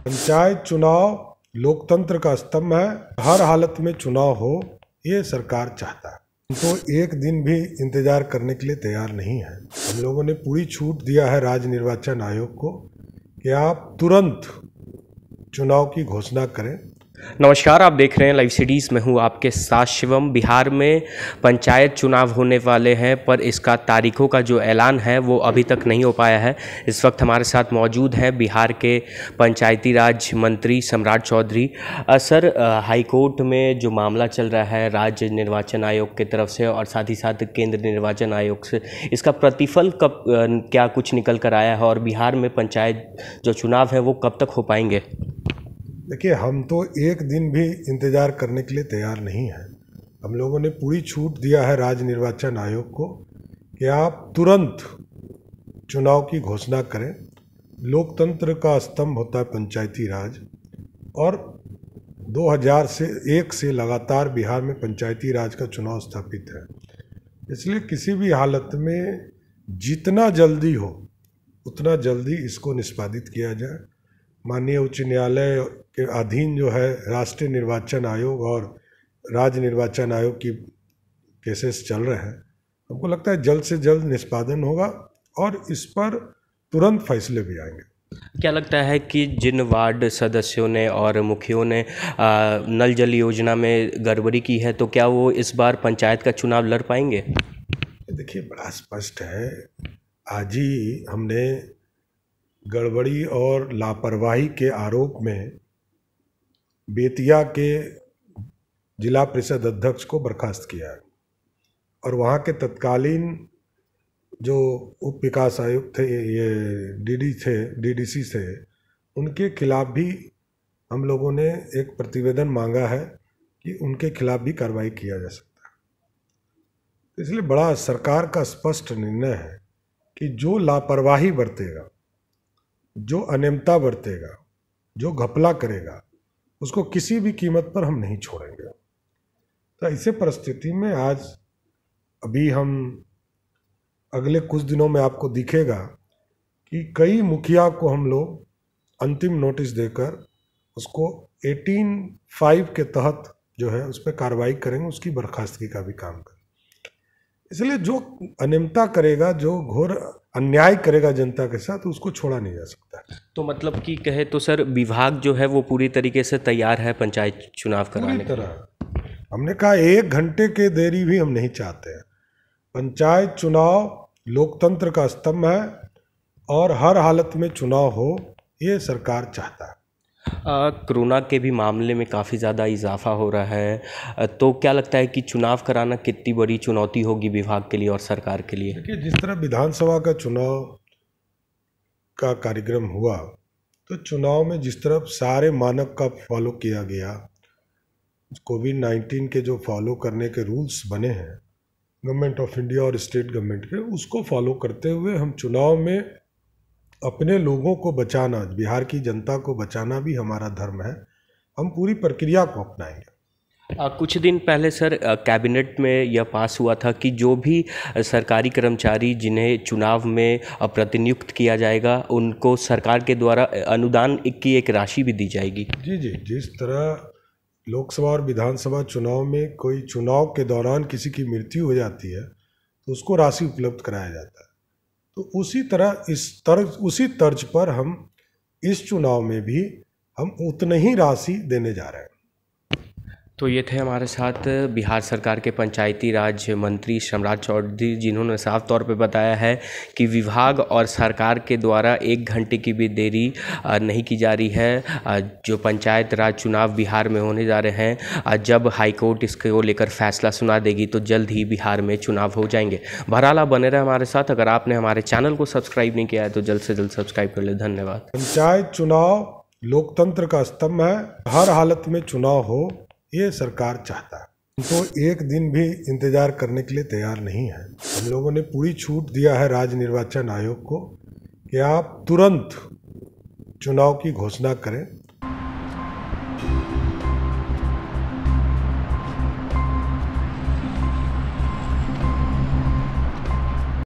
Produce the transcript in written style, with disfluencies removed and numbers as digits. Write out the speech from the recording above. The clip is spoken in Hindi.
पंचायत चुनाव लोकतंत्र का स्तंभ है। हर हालत में चुनाव हो, ये सरकार चाहता है। तो एक दिन भी इंतजार करने के लिए तैयार नहीं है। हम लोगों ने पूरी छूट दिया है राज्य निर्वाचन आयोग को कि आप तुरंत चुनाव की घोषणा करें। नमस्कार, आप देख रहे हैं लाइव सिटीज़ में हूँ आपके साथ शिवम। बिहार में पंचायत चुनाव होने वाले हैं, पर इसका तारीखों का जो ऐलान है वो अभी तक नहीं हो पाया है। इस वक्त हमारे साथ मौजूद हैं बिहार के पंचायती राज मंत्री सम्राट चौधरी। सर, हाई कोर्ट में जो मामला चल रहा है राज्य निर्वाचन आयोग की तरफ से और साथ ही साथ केंद्र निर्वाचन आयोग से, इसका प्रतिफल कब क्या कुछ निकल कर आया है और बिहार में पंचायत जो चुनाव है वो कब तक हो पाएंगे? देखिए, हम तो एक दिन भी इंतजार करने के लिए तैयार नहीं हैं। हम लोगों ने पूरी छूट दिया है राज्य निर्वाचन आयोग को कि आप तुरंत चुनाव की घोषणा करें। लोकतंत्र का स्तंभ होता है पंचायती राज, और 2001 से लगातार बिहार में पंचायती राज का चुनाव स्थापित है। इसलिए किसी भी हालत में जितना जल्दी हो उतना जल्दी इसको निष्पादित किया जाए। माननीय उच्च न्यायालय के अधीन जो है राष्ट्रीय निर्वाचन आयोग और राज्य निर्वाचन आयोग की केसेस चल रहे हैं। हमको लगता है जल्द से जल्द निष्पादन होगा और इस पर तुरंत फैसले भी आएंगे। क्या लगता है कि जिन वार्ड सदस्यों ने और मुखियों ने नल जल योजना में गड़बड़ी की है, तो क्या वो इस बार पंचायत का चुनाव लड़ पाएंगे? देखिए, बड़ा स्पष्ट है। आज ही हमने गड़बड़ी और लापरवाही के आरोप में बेतिया के जिला परिषद अध्यक्ष को बर्खास्त किया है, और वहाँ के तत्कालीन जो उप विकास आयुक्त थे, ये डीडीसी थे, उनके खिलाफ भी हम लोगों ने एक प्रतिवेदन मांगा है कि उनके खिलाफ भी कार्रवाई किया जा सकता है। इसलिए बड़ा सरकार का स्पष्ट निर्णय है कि जो लापरवाही बरतेगा, जो अनियमितता बरतेगा, जो घपला करेगा, उसको किसी भी कीमत पर हम नहीं छोड़ेंगे। तो ऐसे परिस्थिति में आज अभी हम अगले कुछ दिनों में आपको दिखेगा कि कई मुखिया को हम लोग अंतिम नोटिस देकर उसको 18(5) के तहत जो है उस पर कार्रवाई करेंगे, उसकी बर्खास्तगी का भी काम करेंगे। इसलिए जो अनियमितता करेगा, जो घोर अन्याय करेगा जनता के साथ, उसको छोड़ा नहीं जा सकता। तो मतलब कि कहे तो सर, विभाग जो है वो पूरी तरीके से तैयार है पंचायत चुनाव कराने के लिए। हमने कहा 1 घंटे के देरी भी हम नहीं चाहते हैं। पंचायत चुनाव लोकतंत्र का स्तंभ है और हर हालत में चुनाव हो, ये सरकार चाहता है। कोरोना के भी मामले में काफ़ी ज़्यादा इजाफा हो रहा है, तो क्या लगता है कि चुनाव कराना कितनी बड़ी चुनौती होगी विभाग के लिए और सरकार के लिए? देखिए, जिस तरह विधानसभा का चुनाव का कार्यक्रम हुआ, तो चुनाव में जिस तरह सारे मानक का फॉलो किया गया, कोविड-19 के जो फॉलो करने के रूल्स बने हैं गवर्नमेंट ऑफ इंडिया और स्टेट गवर्नमेंट के, उसको फॉलो करते हुए हम चुनाव में अपने लोगों को बचाना, बिहार की जनता को बचाना भी हमारा धर्म है। हम पूरी प्रक्रिया को अपनाएंगे। कुछ दिन पहले सर कैबिनेट में यह पास हुआ था कि जो भी सरकारी कर्मचारी जिन्हें चुनाव में प्रतिनियुक्त किया जाएगा, उनको सरकार के द्वारा अनुदान की एक राशि भी दी जाएगी। जी, जिस तरह लोकसभा और विधानसभा चुनाव में कोई चुनाव के दौरान किसी की मृत्यु हो जाती है तो उसको राशि उपलब्ध कराया जाता है, तो उसी तरह उसी तर्ज पर हम इस चुनाव में भी हम उतनी ही राशि देने जा रहे हैं। तो ये थे हमारे साथ बिहार सरकार के पंचायती राज मंत्री सम्राट चौधरी, जिन्होंने साफ तौर पे बताया है कि विभाग और सरकार के द्वारा 1 घंटे की भी देरी नहीं की जा रही है। जो पंचायत राज चुनाव बिहार में होने जा रहे हैं, जब हाईकोर्ट इसको लेकर फैसला सुना देगी तो जल्द ही बिहार में चुनाव हो जाएंगे। बहरहाल आप बने रहे हमारे साथ। अगर आपने हमारे चैनल को सब्सक्राइब नहीं किया है तो जल्द से जल्द सब्सक्राइब कर ले। धन्यवाद। पंचायत चुनाव लोकतंत्र का स्तंभ है। हर हालत में चुनाव हो, ये सरकार चाहता है। तो एक दिन भी इंतजार करने के लिए तैयार नहीं है। हम लोगों ने पूरी छूट दिया है राज्य निर्वाचन आयोग को कि आप तुरंत चुनाव की घोषणा करें।